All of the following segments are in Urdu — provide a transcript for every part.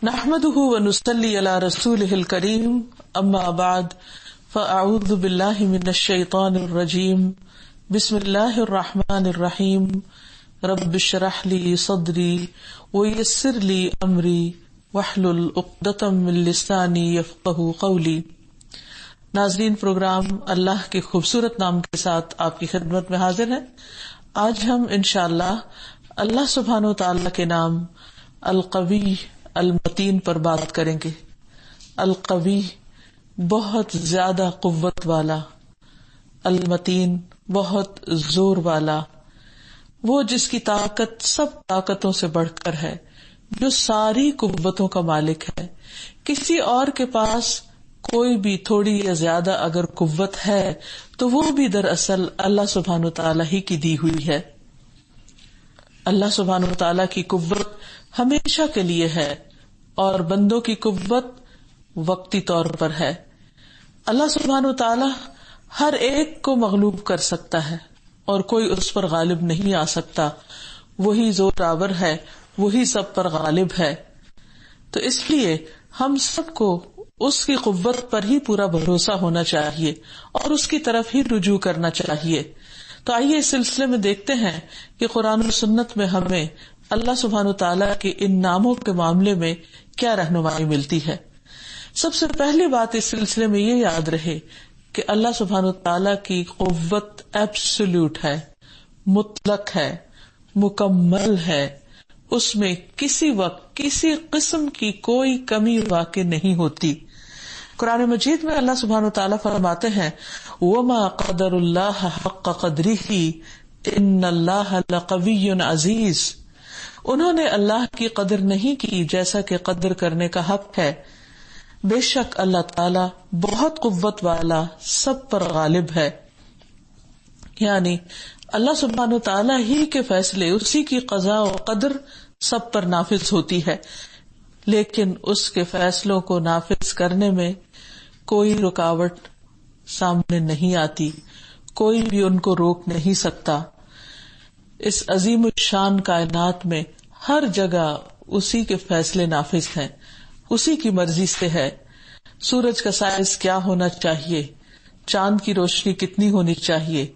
نحمده ونصلي على رسوله الكريم اما بعد فاعوذ بالله من الشيطان الرجيم بسم الله الرحمن الرحيم رب اشرح لي صدري ويسر لي امري واحلل عقدة من لساني يفقهوا قولي۔ ناظرین، پروگرام اللہ کے خوبصورت نام کے ساتھ آپ کی خدمت میں حاضر ہے۔ آج ہم انشاءاللہ اللہ سبحانہ وتعالی کے نام القوی المتین پر بات کریں گے۔ القوی بہت زیادہ قوت والا، المتین بہت زور والا، وہ جس کی طاقت سب طاقتوں سے بڑھ کر ہے، جو ساری قوتوں کا مالک ہے۔ کسی اور کے پاس کوئی بھی تھوڑی یا زیادہ اگر قوت ہے تو وہ بھی دراصل اللہ سبحانہ وتعالی ہی کی دی ہوئی ہے۔ اللہ سبحانہ وتعالی کی قوت ہمیشہ کے لیے ہے اور بندوں کی قوت وقتی طور پر ہے۔ اللہ سبحانہ وتعالی ہر ایک کو مغلوب کر سکتا ہے اور کوئی اس پر غالب نہیں آ سکتا۔ وہی زور آور ہے، وہی سب پر غالب ہے۔ تو اس لیے ہم سب کو اس کی قوت پر ہی پورا بھروسہ ہونا چاہیے اور اس کی طرف ہی رجوع کرنا چاہیے۔ تو آئیے اس سلسلے میں دیکھتے ہیں کہ قرآن و سنت میں ہمیں اللہ سبحانہ وتعالی کے ان ناموں کے معاملے میں کیا رہنمائی ملتی ہے۔ سب سے پہلی بات اس سلسلے میں یہ یاد رہے کہ اللہ سبحانہ وتعالی کی قوت ایبسولوٹ ہے، مطلق ہے، مکمل ہے۔ اس میں کسی وقت کسی قسم کی کوئی کمی واقع نہیں ہوتی۔ قرآن مجید میں اللہ سبحانہ وتعالی فرماتے ہیں وَمَا قَدَرُ اللَّهَ حَقَّ قَدْرِهِ إِنَّ اللَّهَ لَقَوِيٌّ عَزِيزٌ۔ انہوں نے اللہ کی قدر نہیں کی جیسا کہ قدر کرنے کا حق ہے۔ بے شک اللہ تعالی بہت قوت والا، سب پر غالب ہے۔ یعنی اللہ سبحانہ وتعالی ہی کے فیصلے، اسی کی قضاء و قدر سب پر نافذ ہوتی ہے، لیکن اس کے فیصلوں کو نافذ کرنے میں کوئی رکاوٹ سامنے نہیں آتی، کوئی بھی ان کو روک نہیں سکتا۔ اس عظیم الشان کائنات میں ہر جگہ اسی کے فیصلے نافذ ہیں، اسی کی مرضی سے ہے۔ سورج کا سائز کیا ہونا چاہیے، چاند کی روشنی کتنی ہونی چاہیے،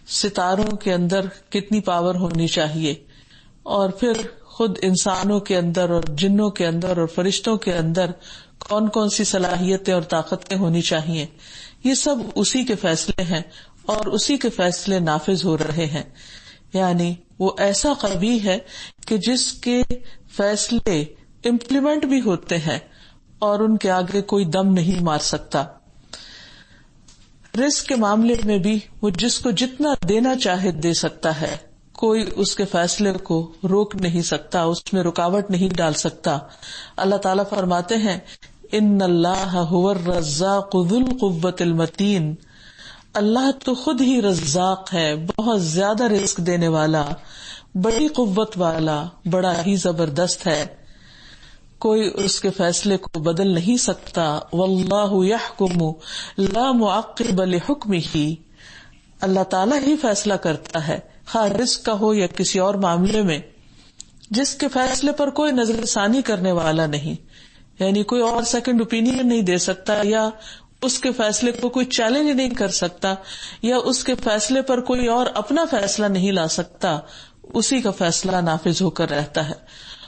ستاروں کے اندر کتنی پاور ہونی چاہیے، اور پھر خود انسانوں کے اندر اور جنوں کے اندر اور فرشتوں کے اندر کون کون سی صلاحیتیں اور طاقتیں ہونی چاہیے، یہ سب اسی کے فیصلے ہیں اور اسی کے فیصلے نافذ ہو رہے ہیں۔ یعنی وہ ایسا قوی ہے کہ جس کے فیصلے امپلیمنٹ بھی ہوتے ہیں اور ان کے آگے کوئی دم نہیں مار سکتا۔ رزق کے معاملے میں بھی وہ جس کو جتنا دینا چاہے دے سکتا ہے، کوئی اس کے فیصلے کو روک نہیں سکتا، اس میں رکاوٹ نہیں ڈال سکتا۔ اللہ تعالیٰ فرماتے ہیں ان اللہ هو الرزاق ذو القوة المتین۔ اللہ تو خود ہی رزاق ہے، بہت زیادہ رزق دینے والا، بڑی قوت والا، بڑا ہی زبردست ہے۔ کوئی اس کے فیصلے کو بدل نہیں سکتا۔ واللہ یحکم لا معقب لحکمہ۔ اللہ تعالیٰ ہی فیصلہ کرتا ہے، خواہ رزق کا ہو یا کسی اور معاملے میں، جس کے فیصلے پر کوئی نظر ثانی کرنے والا نہیں، یعنی کوئی اور سیکنڈ اوپینین نہیں دے سکتا، یا اس کے فیصلے کو کوئی چیلنج نہیں کر سکتا، یا اس کے فیصلے پر کوئی اور اپنا فیصلہ نہیں لا سکتا۔ اسی کا فیصلہ نافذ ہو کر رہتا ہے۔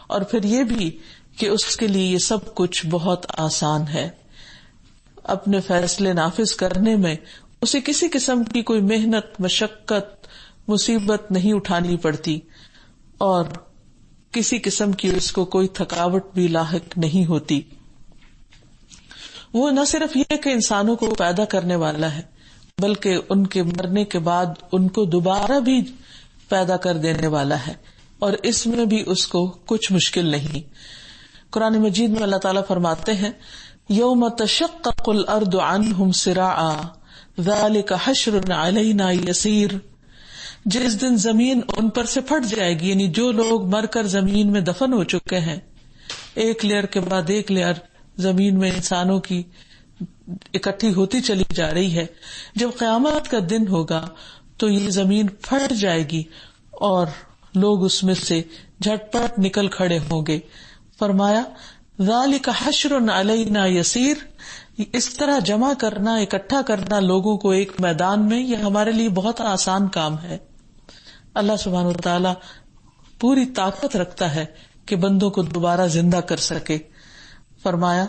اور پھر یہ بھی کہ اس کے لیے یہ سب کچھ بہت آسان ہے۔ اپنے فیصلے نافذ کرنے میں اسے کسی قسم کی کوئی محنت، مشقت، مصیبت نہیں اٹھانی پڑتی، اور کسی قسم کی اس کو کوئی تھکاوٹ بھی لاحق نہیں ہوتی۔ وہ نہ صرف یہ کہ انسانوں کو پیدا کرنے والا ہے، بلکہ ان کے مرنے کے بعد ان کو دوبارہ بھی پیدا کر دینے والا ہے، اور اس میں بھی اس کو کچھ مشکل نہیں۔ قرآن مجید میں اللہ تعالیٰ فرماتے ہیں یوم تشقق الارض عنہم سراعا ذلک حشر علینا یسیر۔ جس دن زمین ان پر سے پھٹ جائے گی، یعنی جو لوگ مر کر زمین میں دفن ہو چکے ہیں، ایک لیئر کے بعد ایک لیئر زمین میں انسانوں کی اکٹھی ہوتی چلی جا رہی ہے، جب قیامت کا دن ہوگا تو یہ زمین پھٹ جائے گی اور لوگ اس میں سے جھٹ پٹ نکل کھڑے ہوں گے۔ فرمایا ذالک حشر علینا یسیر، اس طرح جمع کرنا، اکٹھا کرنا لوگوں کو ایک میدان میں، یہ ہمارے لیے بہت آسان کام ہے۔ اللہ سبحانہ وتعالی پوری طاقت رکھتا ہے کہ بندوں کو دوبارہ زندہ کر سکے۔ فرمایا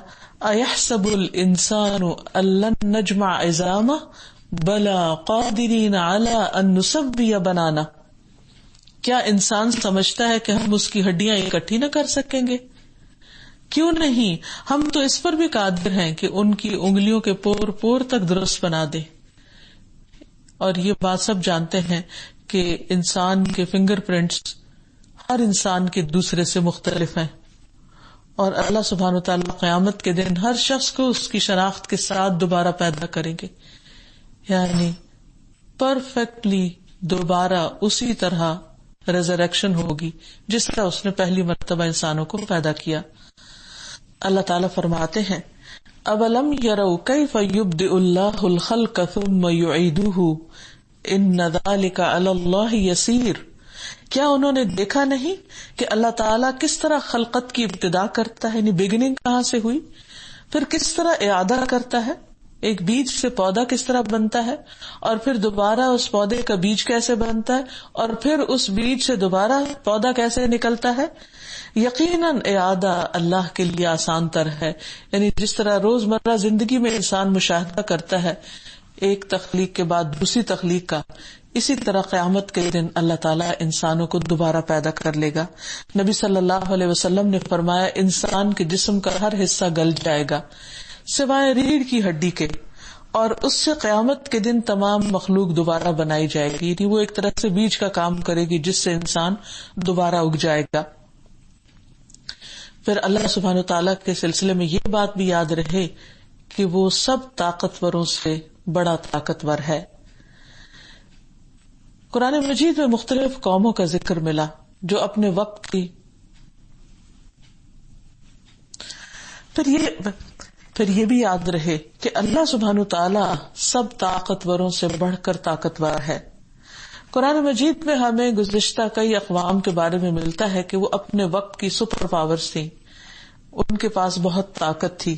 ایحسب الانسان ان لن نجمع عظامہ بلا قادرین علی ان نسوی بنانہ، کیا انسان سمجھتا ہے کہ ہم اس کی ہڈیاں اکٹھی نہ کر سکیں گے؟ کیوں نہیں، ہم تو اس پر بھی قادر ہیں کہ ان کی انگلیوں کے پور پور تک درست بنا دے۔ اور یہ بات سب جانتے ہیں کہ انسان کے فنگر پرنٹس ہر انسان کے دوسرے سے مختلف ہیں، اور اللہ سبحانہ وتعالی قیامت کے دن ہر شخص کو اس کی شناخت کے ساتھ دوبارہ پیدا کریں گے، یعنی پرفیکٹلی دوبارہ اسی طرح ریزریکشن ہوگی جس طرح اس نے پہلی مرتبہ انسانوں کو پیدا کیا۔ اللہ تعالیٰ فرماتے ہیں اولم یروا کیف یبدئ اللہ الخلق ثم یعیدہ ان ذلک علی اللہ یسیر، کیا انہوں نے دیکھا نہیں کہ اللہ تعالیٰ کس طرح خلقت کی ابتدا کرتا ہے، یعنی بگننگ کہاں سے ہوئی، پھر کس طرح اعادہ کرتا ہے، ایک بیج سے پودا کس طرح بنتا ہے، اور پھر دوبارہ اس پودے کا بیج کیسے بنتا ہے، اور پھر اس بیج سے دوبارہ پودا کیسے نکلتا ہے۔ یقیناً اعادہ اللہ کے لیے آسان تر ہے، یعنی جس طرح روزمرہ زندگی میں انسان مشاہدہ کرتا ہے ایک تخلیق کے بعد دوسری تخلیق کا، اسی طرح قیامت کے دن اللہ تعالیٰ انسانوں کو دوبارہ پیدا کر لے گا۔ نبی صلی اللہ علیہ وسلم نے فرمایا انسان کے جسم کا ہر حصہ گل جائے گا سوائے ریڑھ کی ہڈی کے، اور اس سے قیامت کے دن تمام مخلوق دوبارہ بنائی جائے گی، یعنی وہ ایک طرح سے بیج کا کام کرے گی جس سے انسان دوبارہ اگ جائے گا۔ پھر اللہ سبحانہ تعالیٰ کے سلسلے میں یہ بات بھی یاد رہے کہ وہ سب طاقتوروں سے بڑا طاقتور ہے۔ قرآن مجید میں مختلف قوموں کا ذکر ملا جو اپنے وقت کی، پھر یہ بھی یاد رہے کہ اللہ سبحانہ تعالیٰ سب طاقتوروں سے بڑھ کر طاقتور ہے۔ قرآن مجید میں ہمیں گزشتہ کئی اقوام کے بارے میں ملتا ہے کہ وہ اپنے وقت کی سپر پاورز تھیں، ان کے پاس بہت طاقت تھی،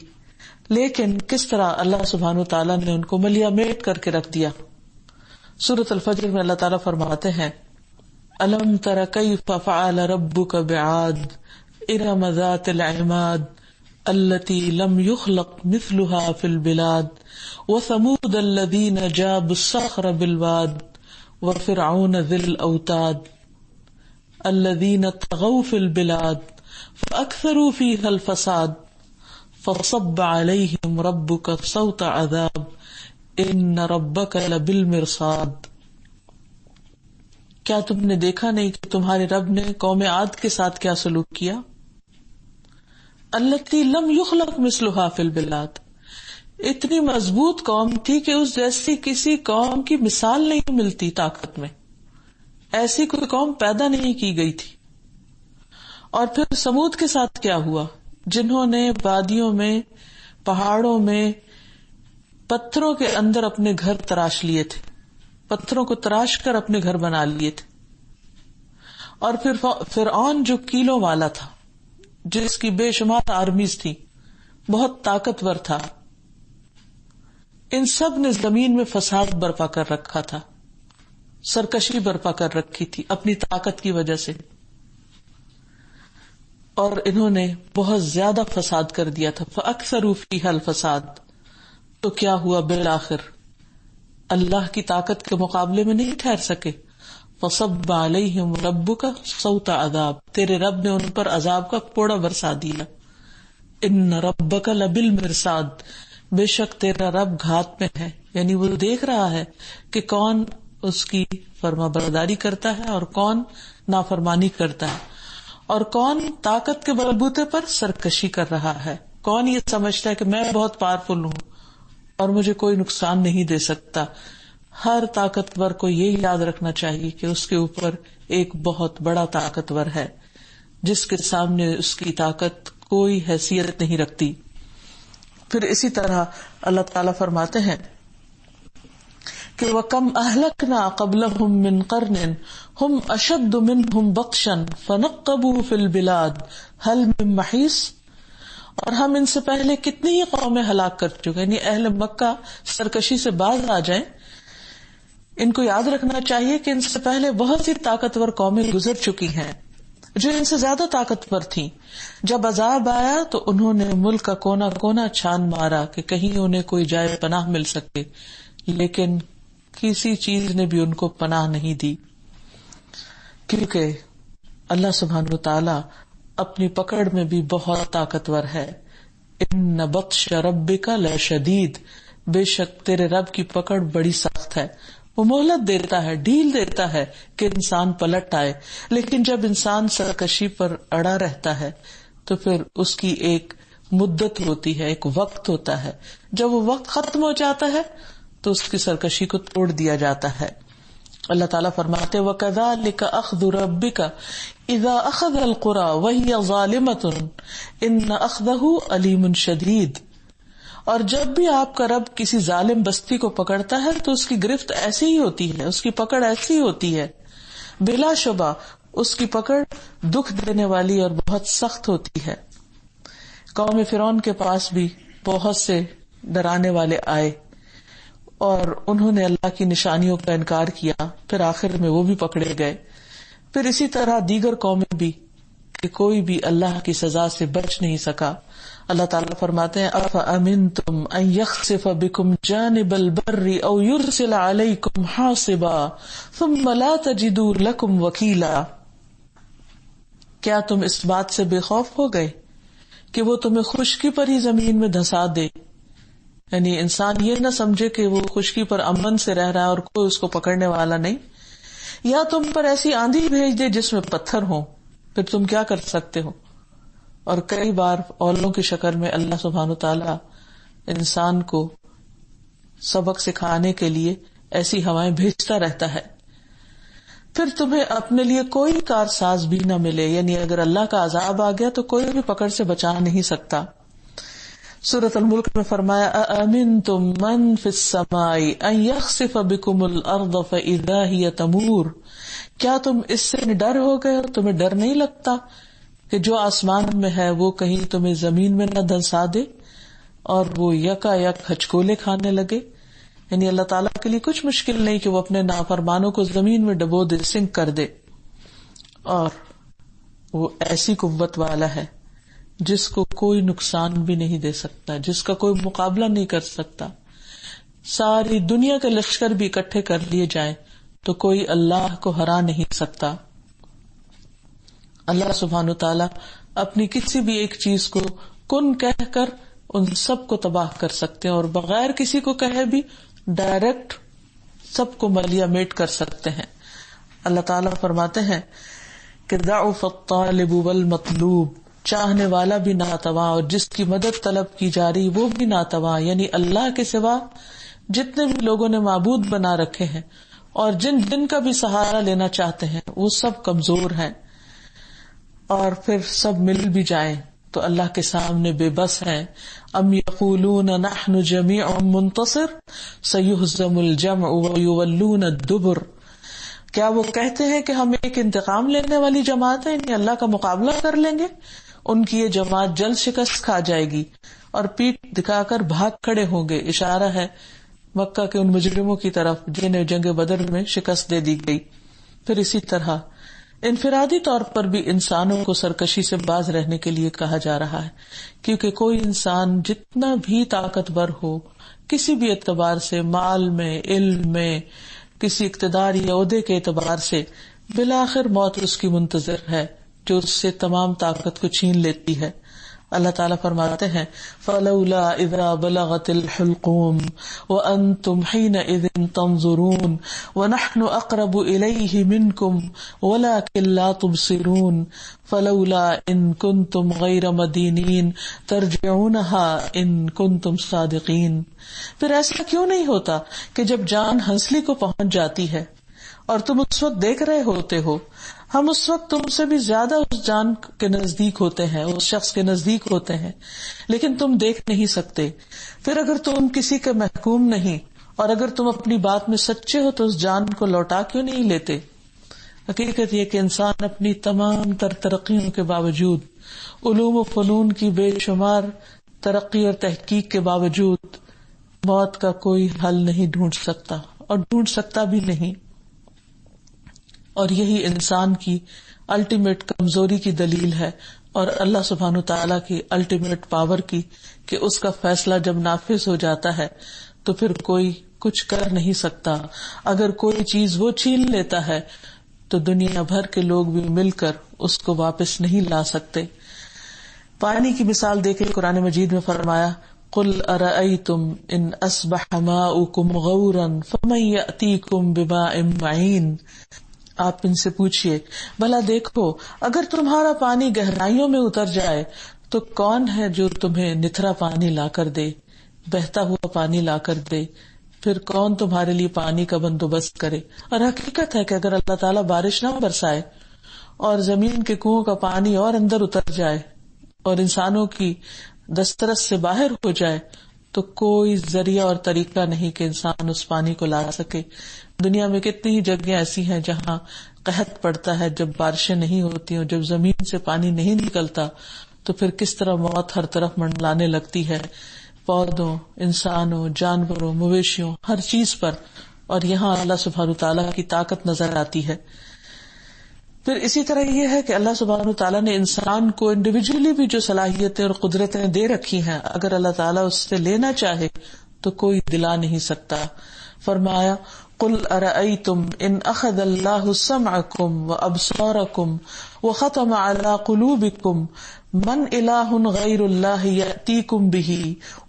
لیکن کس طرح اللہ سبحانہ تعالیٰ نے ان کو ملیا میٹ کر کے رکھ دیا۔ سورۃ الفجر میں اللہ تعالیٰ فرماتے ہیں الم تر کیف فعل ربک بعاد ارم ذات العماد التي لم يخلق مثلها في البلاد وثمود الذين جابوا الصخر بالواد وفرعون ذي الاوتاد الذين طغوا في البلاد فاكثروا فيها الفساد فصب عليهم ربك صوت عذاب ان ربک لبالمرصاد، کیا تم نے دیکھا نہیں کہ تمہارے رب نے قوم عاد کے ساتھ کیا سلوک کیا؟ التی لم یخلق مثلھا فی البلاد، اتنی مضبوط قوم تھی کہ اس جیسی کسی قوم کی مثال نہیں ملتی طاقت میں، ایسی کوئی قوم پیدا نہیں کی گئی تھی۔ اور پھر سمود کے ساتھ کیا ہوا، جنہوں نے وادیوں میں، پہاڑوں میں، پتھروں کے اندر اپنے گھر تراش لیے تھے، پتھروں کو تراش کر اپنے گھر بنا لیے تھے۔ اور پھر فرعون جو کیلوں والا تھا، جس کی بے شمار آرمیز تھی، بہت طاقتور تھا، ان سب نے زمین میں فساد برپا کر رکھا تھا، سرکشی برپا کر رکھی تھی اپنی طاقت کی وجہ سے، اور انہوں نے بہت زیادہ فساد کر دیا تھا۔ فَأَكْثَرُوا فِيهَا الْفَسَاد، تو کیا ہوا بالآخر اللہ کی طاقت کے مقابلے میں نہیں ٹھہر سکے۔ فَصَبَّ عَلَيْهِمْ رَبُّكَ صَوْتَ عَذَاب، تیرے رب نے ان پر عذاب کا کوڑا برسا دیا۔ إِنَّ رَبَّكَ لَبِالْمِرْصَاد، بے شک تیرا رب گھات میں ہے، یعنی وہ دیکھ رہا ہے کہ کون اس کی فرما برداری کرتا ہے اور کون نافرمانی کرتا ہے، اور کون طاقت کے بلبوتے پر سرکشی کر رہا ہے، کون یہ سمجھتا ہے کہ میں بہت پاورفل ہوں اور مجھے کوئی نقصان نہیں دے سکتا۔ ہر طاقتور کو یہ یاد رکھنا چاہیے کہ اس کے اوپر ایک بہت بڑا طاقتور ہے جس کے سامنے اس کی طاقت کوئی حیثیت نہیں رکھتی۔ پھر اسی طرح اللہ تعالیٰ فرماتے ہیں کہ وَكَمْ أَهْلَكْنَا قَبْلَهُمْ مِنْ قَرْنٍ هُمْ أَشَدُّ مِنْهُمْ بَطْشًا فَنَقَّبُوا فِي الْبِلَادِ هَلْ مِنْ مَحِيصٍ، اور ہم ان سے پہلے کتنی ہی قومیں ہلاک کر چکے. یعنی اہل مکہ سرکشی سے باز آ جائیں. ان کو یاد رکھنا چاہیے کہ ان سے پہلے بہت سی طاقتور قومیں گزر چکی ہیں جو ان سے زیادہ طاقتور تھیں. جب عذاب آیا تو انہوں نے ملک کا کونا کونا چھان مارا کہ کہیں انہیں کوئی جائے پناہ مل سکے، لیکن کسی چیز نے بھی ان کو پناہ نہیں دی، کیونکہ اللہ سبحانہ وتعالی اپنی پکڑ میں بھی بہت طاقتور ہے. ان بطش ربک لشدید، بے شک تیرے رب کی پکڑ بڑی سخت ہے. وہ مہلت دیتا ہے، ڈھیل دیتا ہے کہ انسان پلٹ آئے، لیکن جب انسان سرکشی پر اڑا رہتا ہے تو پھر اس کی ایک مدت ہوتی ہے، ایک وقت ہوتا ہے. جب وہ وقت ختم ہو جاتا ہے تو اس کی سرکشی کو توڑ دیا جاتا ہے. اللہ تعالیٰ فرماتے وَكَذَلِكَ أَخْذُ رَبِّكَ إِذَا أَخَذَ الْقُرَى وَهِيَ ظَالِمَةٌ إِنَّ أَخْذَهُ أَلِيمٌ شَدِيدٌ. اور جب بھی آپ کا رب کسی ظالم بستی کو پکڑتا ہے تو اس کی گرفت ایسی ہی ہوتی ہے، اس کی پکڑ ایسی ہی ہوتی ہے، بلا شبہ اس کی پکڑ دکھ دینے والی اور بہت سخت ہوتی ہے. قوم فرعون کے پاس بھی بہت سے ڈرانے والے آئے اور انہوں نے اللہ کی نشانیوں کا انکار کیا، پھر آخر میں وہ بھی پکڑے گئے. پھر اسی طرح دیگر قومیں بھی، کہ کوئی بھی اللہ کی سزا سے بچ نہیں سکا. اللہ تعالیٰ فرماتے ہیں أَفَأَمِنْتُمْ أَنْ يَخْسِفَ بِكُمْ جَانِبَ الْبَرِّ أَوْ يُرْسِلَ عَلَيْكُمْ حَاصِبًا ثُمَّ لَا تَجِدُوا لَكُمْ وَكِيلًا. کیا تم اس بات سے بے خوف ہو گئے کہ وہ تمہیں خشکی پر ہی زمین میں دھسا دے؟ یعنی انسان یہ نہ سمجھے کہ وہ خشکی پر امن سے رہ رہا ہے اور کوئی اس کو پکڑنے والا نہیں. یا تم پر ایسی آندھی بھیج دے جس میں پتھر ہوں، پھر تم کیا کر سکتے ہو؟ اور کئی بار اولوں کی شکل میں اللہ سبحانہ تعالیٰ انسان کو سبق سکھانے کے لیے ایسی ہوائیں بھیجتا رہتا ہے. پھر تمہیں اپنے لیے کوئی کارساز بھی نہ ملے، یعنی اگر اللہ کا عذاب آ گیا تو کوئی بھی پکڑ سے بچا نہیں سکتا. سورۃ الملک میں فرمایا أَأَمِنْتُمْ مَنْ فِي السَّمَاءِ أَنْ يَخْسِفَ بِكُمُ الْأَرْضَ فَإِذَا هِيَ تَمُورُ. کیا تم اس سے ڈر ہو گئے اور تمہیں ڈر نہیں لگتا کہ جو آسمان میں ہے وہ کہیں تمہیں زمین میں نہ دھنسا دے اور وہ یکا یک ہچکولے کھانے لگے. یعنی اللہ تعالیٰ کے لیے کچھ مشکل نہیں کہ وہ اپنے نافرمانوں کو زمین میں ڈبو دے، سنک کر دے. اور وہ ایسی قوت والا ہے جس کو کوئی نقصان بھی نہیں دے سکتا، جس کا کوئی مقابلہ نہیں کر سکتا. ساری دنیا کے لشکر بھی اکٹھے کر لیے جائیں تو کوئی اللہ کو ہرا نہیں سکتا. اللہ سبحانہ تعالیٰ اپنی کسی بھی ایک چیز کو کن کہہ کر ان سب کو تباہ کر سکتے ہیں، اور بغیر کسی کو کہے بھی ڈائریکٹ سب کو ملیا میٹ کر سکتے ہیں. اللہ تعالیٰ فرماتے ہیں کہ ضعف الطالب والمطلوب، چاہنے والا بھی ناتواں اور جس کی مدد طلب کی جا رہی وہ بھی ناتواں. یعنی اللہ کے سوا جتنے بھی لوگوں نے معبود بنا رکھے ہیں اور جن کا بھی سہارا لینا چاہتے ہیں وہ سب کمزور ہیں، اور پھر سب مل بھی جائیں تو اللہ کے سامنے بے بس ہیں. ام یقولون نحن جمیع منتصر سیہزم الجمع ویولون الدبر. کیا وہ کہتے ہیں کہ ہم ایک انتقام لینے والی جماعت ہے، یعنی اللہ کا مقابلہ کر لیں گے؟ ان کی یہ جماعت جلد شکست کھا جائے گی اور پیٹ دکھا کر بھاگ کھڑے ہوں گے. اشارہ ہے مکہ کے ان مجرموں کی طرف جنہیں جنگ بدر میں شکست دے دی گئی. پھر اسی طرح انفرادی طور پر بھی انسانوں کو سرکشی سے باز رہنے کے لیے کہا جا رہا ہے، کیونکہ کوئی انسان جتنا بھی طاقتور ہو کسی بھی اعتبار سے، مال میں، علم میں، کسی اقتدار یا عہدے کے اعتبار سے، بالآخر موت اس کی منتظر ہے جو اس سے تمام طاقت کو چھین لیتی ہے. اللہ تعالیٰ فرماتے ہیں فَلَوْلَا إِذَا بَلَغَتِ الْحُلْقُومَ وَأَنْتُمْ حِينَئِذٍ تَنْظُرُونَ وَنَحْنُ أَقْرَبُ إِلَيْهِ مِنْكُمْ وَلَكِنْ لَا تُبْصِرُونَ فَلَوْلَا إِن كُنْتُمْ غَيْرَ مَدِينِينَ تَرْجِعُونَهَا إِن كُنْتُمْ صَادِقِينَ. پھر ایسا کیوں نہیں ہوتا کہ جب جان ہنسلی کو پہنچ جاتی ہے اور تم اس وقت دیکھ رہے ہوتے ہو، ہم اس وقت تم سے بھی زیادہ اس جان کے نزدیک ہوتے ہیں، اس شخص کے نزدیک ہوتے ہیں، لیکن تم دیکھ نہیں سکتے. پھر اگر تم کسی کے محکوم نہیں اور اگر تم اپنی بات میں سچے ہو تو اس جان کو لوٹا کیوں نہیں لیتے؟ حقیقت یہ کہ انسان اپنی تمام تر ترقیوں کے باوجود علوم و فنون کی بے شمار ترقی اور تحقیق کے باوجود موت کا کوئی حل نہیں ڈھونڈ سکتا اور ڈھونڈ سکتا بھی نہیں. اور یہی انسان کی الٹیمیٹ کمزوری کی دلیل ہے اور اللہ سبحانہ وتعالی کی الٹیمیٹ پاور کی کہ اس کا فیصلہ جب نافذ ہو جاتا ہے تو پھر کوئی کچھ کر نہیں سکتا. اگر کوئی چیز وہ چھین لیتا ہے تو دنیا بھر کے لوگ بھی مل کر اس کو واپس نہیں لا سکتے. پانی کی مثال دیکھیں، قرآن مجید میں فرمایا قل ارأیتم ان اصبح ماؤکم غورا فمن یأتیکم بماء معین. آپ ان سے پوچھئے بھلا دیکھو اگر تمہارا پانی گہرائیوں میں اتر جائے تو کون ہے جو تمہیں نتھرا پانی لا کر دے، بہتا ہوا پانی لا کر دے. پھر کون تمہارے لیے پانی کا بندوبست کرے. اور حقیقت ہے کہ اگر اللہ تعالیٰ بارش نہ برسائے اور زمین کے کنویں کا پانی اور اندر اتر جائے اور انسانوں کی دسترس سے باہر ہو جائے تو کوئی ذریعہ اور طریقہ نہیں کہ انسان اس پانی کو لا سکے. دنیا میں کتنی ہی جگہیں ایسی ہیں جہاں قحط پڑتا ہے جب بارشیں نہیں ہوتی اور جب زمین سے پانی نہیں نکلتا تو پھر کس طرح موت ہر طرف منڈلانے لگتی ہے، پودوں، انسانوں، جانوروں، مویشیوں، ہر چیز پر. اور یہاں اللہ سبحانہ تعالیٰ کی طاقت نظر آتی ہے. پھر اسی طرح یہ ہے کہ اللہ سبحانہ تعالیٰ نے انسان کو انڈیویجولی بھی جو صلاحیتیں اور قدرتیں دے رکھی ہیں، اگر اللہ تعالیٰ اس سے لینا چاہے تو کوئی دلا نہیں سکتا. فرمایا قل ارأیتم ان اخذ اللہ سمعکم وابصارکم وختم علی قلوبکم من الہ غیر اللہ یأتیکم بہ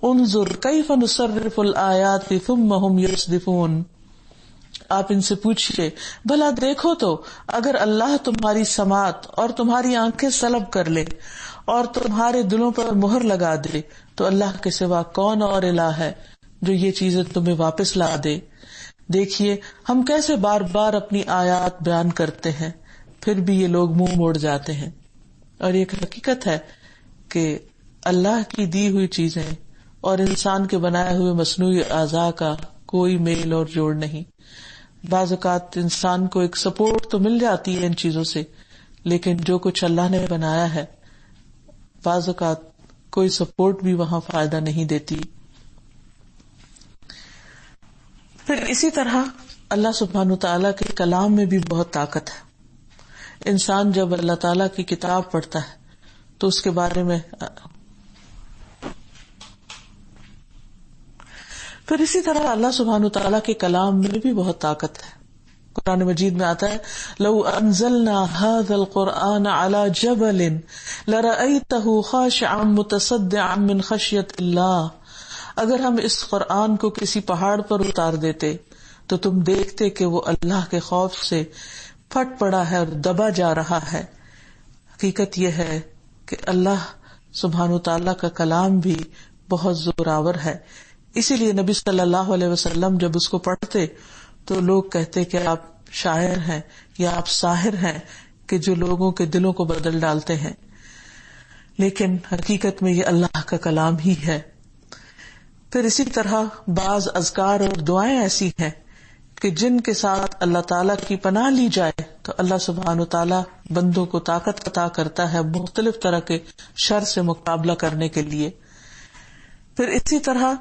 انظر کیف نصرف الآیات ثم ہم یصدفون. آپ ان سے پوچھئے بھلا دیکھو تو اگر اللہ تمہاری سماعت اور تمہاری آنکھیں سلب کر لے اور تمہارے دلوں پر مہر لگا دے تو اللہ کے سوا کون اور الہ ہے جو یہ چیزیں تمہیں واپس لا دے. دیکھیے ہم کیسے بار بار اپنی آیات بیان کرتے ہیں پھر بھی یہ لوگ منہ موڑ جاتے ہیں. اور یہ حقیقت ہے کہ اللہ کی دی ہوئی چیزیں اور انسان کے بنائے ہوئے مصنوعی اعضاء کا کوئی میل اور جوڑ نہیں. بعض اوقات انسان کو ایک سپورٹ تو مل جاتی ہے ان چیزوں سے، لیکن جو کچھ اللہ نے بنایا ہے بعض اوقات کوئی سپورٹ بھی وہاں فائدہ نہیں دیتی. پھر اسی طرح اللہ سبحانہ تعالیٰ کے کلام میں بھی بہت طاقت ہے. انسان جب اللہ تعالیٰ کی کتاب پڑھتا ہے تو اس کے بارے میں پھر اسی طرح اللہ سبحانہ تعالیٰ کے کلام میں بھی بہت طاقت ہے. قرآن مجید میں آتا ہے لو انزلنا هذا القرآن على جبل لرأيته خاشعا متصدعا من خشية اللہ. اگر ہم اس قرآن کو کسی پہاڑ پر اتار دیتے تو تم دیکھتے کہ وہ اللہ کے خوف سے پھٹ پڑا ہے اور دبا جا رہا ہے. حقیقت یہ ہے کہ اللہ سبحانہ تعالیٰ کا کلام بھی بہت زوراور ہے. اسی لیے نبی صلی اللہ علیہ وسلم جب اس کو پڑھتے تو لوگ کہتے کہ آپ شاعر ہیں یا آپ ساحر ہیں کہ جو لوگوں کے دلوں کو بدل ڈالتے ہیں. لیکن حقیقت میں یہ اللہ کا کلام ہی ہے. پھر اسی طرح بعض اذکار اور دعائیں ایسی ہیں کہ جن کے ساتھ اللہ تعالیٰ کی پناہ لی جائے تو اللہ سبحانہ تعالیٰ بندوں کو طاقت عطا کرتا ہے مختلف طرح کے شر سے مقابلہ کرنے کے لیے. پھر اسی طرح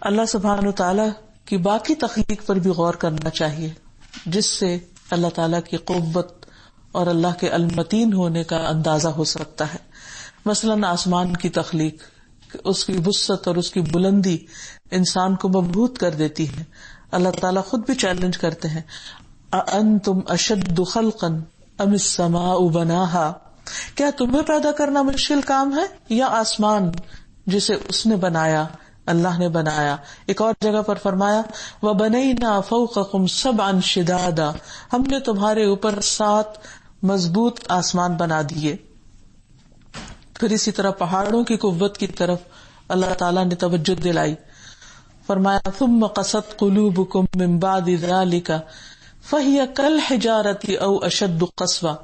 اللہ سبحانہ تعالیٰ کی باقی تخلیق پر بھی غور کرنا چاہیے جس سے اللہ تعالیٰ کی قوت اور اللہ کے المتین ہونے کا اندازہ ہو سکتا ہے. مثلاً آسمان کی تخلیق، اس کی وسعت اور اس کی بلندی انسان کو مبہوت کر دیتی ہے. اللہ تعالیٰ خود بھی چیلنج کرتے ہیں اَأَنْتُمْ أَشَدُّ خَلْقًا أَمِ السَّمَاءُ بَنَاهَا. کیا تمہیں پیدا کرنا مشکل کام ہے یا آسمان جسے اس نے بنایا، اللہ نے بنایا. ایک اور جگہ پر فرمایا وَبَنَيْنَا فَوْقَكُمْ سَبْعًا شِدَادًا. ہم نے تمہارے اوپر 7 مضبوط آسمان بنا دیے. پھر اسی طرح پہاڑوں کی قوت کی طرف اللہ تعالیٰ نے توجہ دلائی. فرمایا ثم قست قلوبکم من بعد ذلك فهي كالحجارة او اشد قسوة.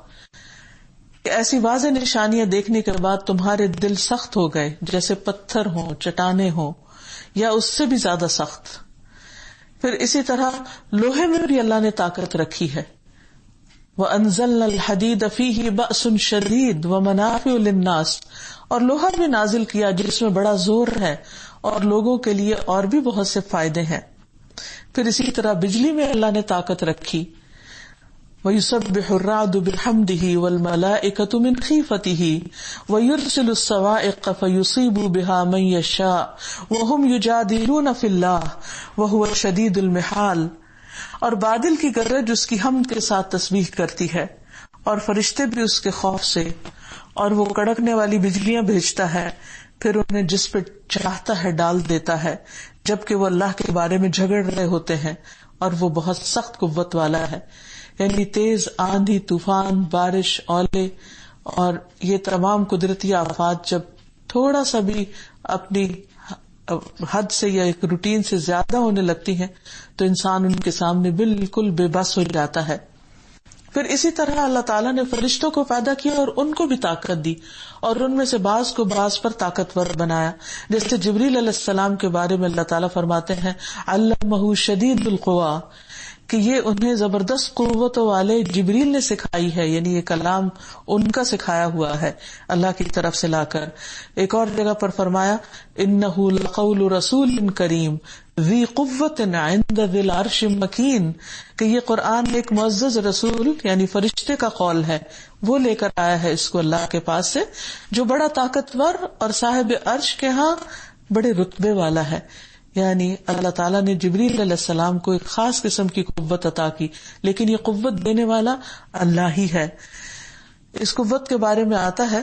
ایسی واضح نشانیاں دیکھنے کے بعد تمہارے دل سخت ہو گئے جیسے پتھر ہوں، چٹانیں ہوں یا اس سے بھی زیادہ سخت. پھر اسی طرح لوہے میں بھی اللہ نے طاقت رکھی ہے. وَأَنزَلْنَا الْحَدِيدَ فِيهِ بَأْسٌ شَدِيدٌ وَمَنَافِعُ لِلنَّاسِ، اور لوہا بھی نازل کیا جس میں بڑا زور ہے اور لوگوں کے لیے اور بھی بہت سے فائدے ہیں. پھر اسی طرح بجلی میں اللہ نے طاقت رکھی. وَيُسَبِّحُ الرَّعْدُ بِحَمْدِهِ وَالْمَلَائِكَةُ مِنْ خِيفَتِهِ وَيُرْسِلُ الصَّوَاعِقَ فَيُصِيبُ بِهَا مَن يَشَاءُ وَهُمْ يُجَادِلُونَ فِي اللَّهِ وَهُوَ الشَّدِيدُ الْمِحَالِ. اور بادل کی گرج اس کی حمد کے ساتھ تسبیح کرتی ہے، اور فرشتے بھی اس کے خوف سے، اور وہ کڑکنے والی بجلیاں بھیجتا ہے، پھر انہیں جس پہ چاہتا ہے ڈال دیتا ہے، جبکہ وہ اللہ کے بارے میں جھگڑ رہے ہوتے ہیں، اور وہ بہت سخت قوت والا ہے. یعنی تیز آندھی، طوفان، بارش، اولے اور یہ تمام قدرتی آفات جب تھوڑا سا بھی اپنی حد سے یا ایک روٹین سے زیادہ ہونے لگتی ہیں تو انسان ان کے سامنے بالکل بے بس ہو جاتا ہے. پھر اسی طرح اللہ تعالیٰ نے فرشتوں کو پیدا کیا اور ان کو بھی طاقت دی، اور ان میں سے بعض کو بعض پر طاقتور بنایا. جیسے جبریل علیہ السلام کے بارے میں اللہ تعالیٰ فرماتے ہیں علمہ شدید القویٰ، کہ یہ انہیں زبردست قوتوں والے جبریل نے سکھائی ہے، یعنی یہ کلام ان کا سکھایا ہوا ہے اللہ کی طرف سے لا کر. ایک اور جگہ پر فرمایا انہ لقول رسول کریم ذی قوت عند ذی العرش مکین، کہ یہ قرآن ایک معزز رسول یعنی فرشتے کا قول ہے، وہ لے کر آیا ہے اس کو اللہ کے پاس سے، جو بڑا طاقتور اور صاحب عرش کے ہاں بڑے رتبے والا ہے. یعنی اللہ تعالیٰ نے جبریل علیہ السلام کو ایک خاص قسم کی قوت عطا کی، لیکن یہ قوت دینے والا اللہ ہی ہے. اس قوت کے بارے میں آتا ہے،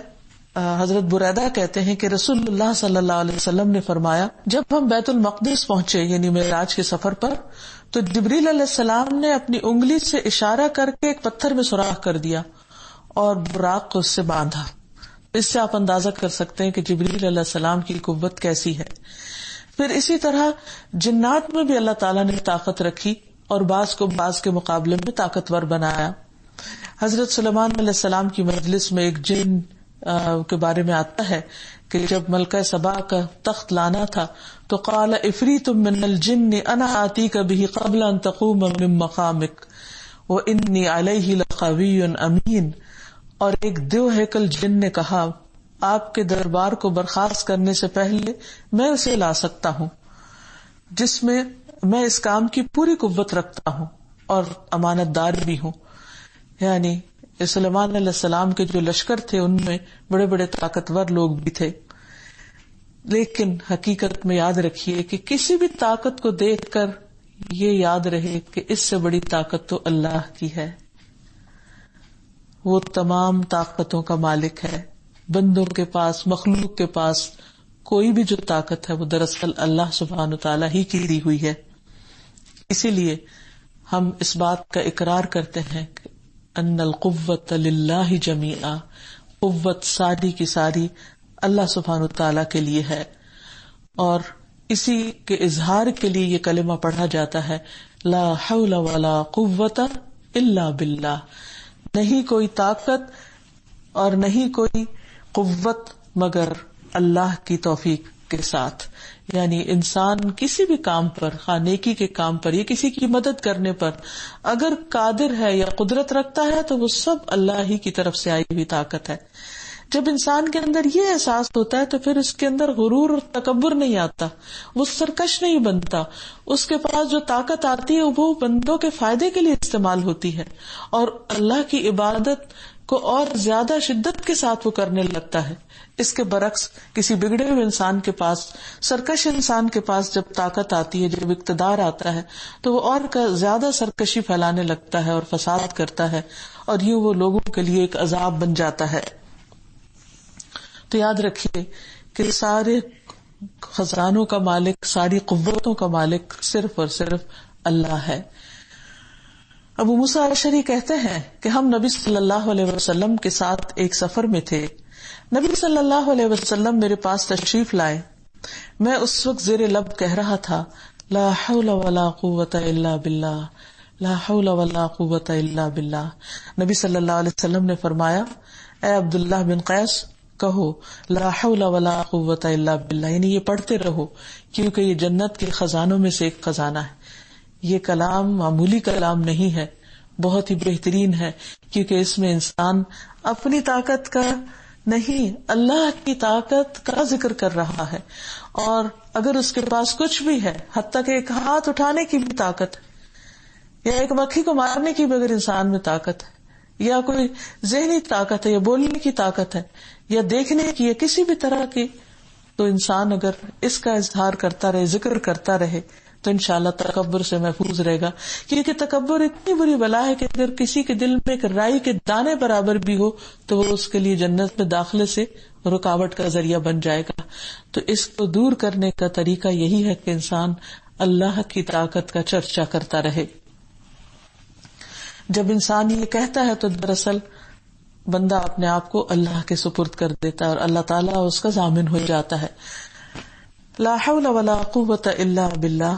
حضرت بریدہ کہتے ہیں کہ رسول اللہ صلی اللہ علیہ وسلم نے فرمایا جب ہم بیت المقدس پہنچے یعنی معراج کے سفر پر، تو جبریل علیہ السلام نے اپنی انگلی سے اشارہ کر کے ایک پتھر میں سوراخ کر دیا اور براق کو اس سے باندھا. اس سے آپ اندازہ کر سکتے ہیں کہ جبریل علیہ السلام کی قوت کیسی ہے. پھر اسی طرح جنات میں بھی اللہ تعالیٰ نے طاقت رکھی اور بعض کو بعض کے مقابلے میں طاقتور بنایا. حضرت سلیمان علیہ السلام کی مجلس میں ایک جن کے بارے میں آتا ہے کہ جب ملکہ سبا کا تخت لانا تھا تو قال افریت من الجن انا آتیک بہ قبل ان تقوم من مقامک وانی علیہ لقوی امین. اور ایک دیو ہیکل جن نے کہا آپ کے دربار کو برخاست کرنے سے پہلے میں اسے لا سکتا ہوں، جس میں میں اس کام کی پوری قوت رکھتا ہوں اور امانت دار بھی ہوں. یعنی سلیمان علیہ السلام کے جو لشکر تھے ان میں بڑے بڑے طاقتور لوگ بھی تھے، لیکن حقیقت میں یاد رکھیے کہ کسی بھی طاقت کو دیکھ کر یہ یاد رہے کہ اس سے بڑی طاقت تو اللہ کی ہے. وہ تمام طاقتوں کا مالک ہے. بندوں کے پاس، مخلوق کے پاس کوئی بھی جو طاقت ہے وہ دراصل اللہ سبحانہ تعالیٰ ہی کی دی ہوئی ہے. اسی لیے ہم اس بات کا اقرار کرتے ہیں کہ ان القوت للہ جمیعا، قوت ساری کی ساری اللہ سبحانہ تعالیٰ کے لیے ہے. اور اسی کے اظہار کے لیے یہ کلمہ پڑھا جاتا ہے لا حول ولا قوت الا باللہ. نہیں کوئی طاقت اور نہیں کوئی قوت مگر اللہ کی توفیق کے ساتھ. یعنی انسان کسی بھی کام پر، خواہ نیکی کے کام پر یا کسی کی مدد کرنے پر اگر قادر ہے یا قدرت رکھتا ہے تو وہ سب اللہ ہی کی طرف سے آئی ہوئی طاقت ہے. جب انسان کے اندر یہ احساس ہوتا ہے تو پھر اس کے اندر غرور اور تکبر نہیں آتا، وہ سرکش نہیں بنتا. اس کے پاس جو طاقت آتی ہے وہ بندوں کے فائدے کے لیے استعمال ہوتی ہے اور اللہ کی عبادت کو اور زیادہ شدت کے ساتھ وہ کرنے لگتا ہے. اس کے برعکس کسی بگڑے ہوئے انسان کے پاس، سرکش انسان کے پاس جب طاقت آتی ہے، جب اقتدار آتا ہے تو وہ اور زیادہ سرکشی پھیلانے لگتا ہے اور فساد کرتا ہے، اور یوں وہ لوگوں کے لیے ایک عذاب بن جاتا ہے. تو یاد رکھیے کہ سارے خزانوں کا مالک، ساری قوتوں کا مالک صرف اور صرف اللہ ہے. ابو موسیٰ اشعری کہتے ہیں کہ ہم نبی صلی اللہ علیہ وسلم کے ساتھ ایک سفر میں تھے. نبی صلی اللہ علیہ وسلم میرے پاس تشریف لائے. میں اس وقت زیر لب کہہ رہا تھا لا حول ولا قوت الا باللہ، لا حول ولا قوت الا باللہ. نبی صلی اللہ علیہ وسلم نے فرمایا اے عبداللہ بن قیس، کہو لا حول ولا قوت الا باللہ، یعنی یہ پڑھتے رہو کیونکہ یہ جنت کے خزانوں میں سے ایک خزانہ ہے. یہ کلام معمولی کلام نہیں ہے بہت ہی بہترین ہے، کیونکہ اس میں انسان اپنی طاقت کا نہیں، اللہ کی طاقت کا ذکر کر رہا ہے. اور اگر اس کے پاس کچھ بھی ہے، حتیٰ کہ ایک ہاتھ اٹھانے کی بھی طاقت ہے، یا ایک مکھی کو مارنے کی بھی اگر انسان میں طاقت ہے، یا کوئی ذہنی طاقت ہے، یا بولنے کی طاقت ہے، یا دیکھنے کی، یا کسی بھی طرح کی، تو انسان اگر اس کا اظہار کرتا رہے، ذکر کرتا رہے، تو انشاءاللہ تکبر سے محفوظ رہے گا. کیونکہ تکبر اتنی بری بلا ہے کہ اگر کسی کے دل میں ایک رائی کے دانے برابر بھی ہو تو وہ اس کے لیے جنت میں داخلے سے رکاوٹ کا ذریعہ بن جائے گا. تو اس کو دور کرنے کا طریقہ یہی ہے کہ انسان اللہ کی طاقت کا چرچا کرتا رہے. جب انسان یہ کہتا ہے تو دراصل بندہ اپنے آپ کو اللہ کے سپرد کر دیتا ہے اور اللہ تعالیٰ اس کا ضامن ہو جاتا ہے. لا حول ولا قوت الا باللہ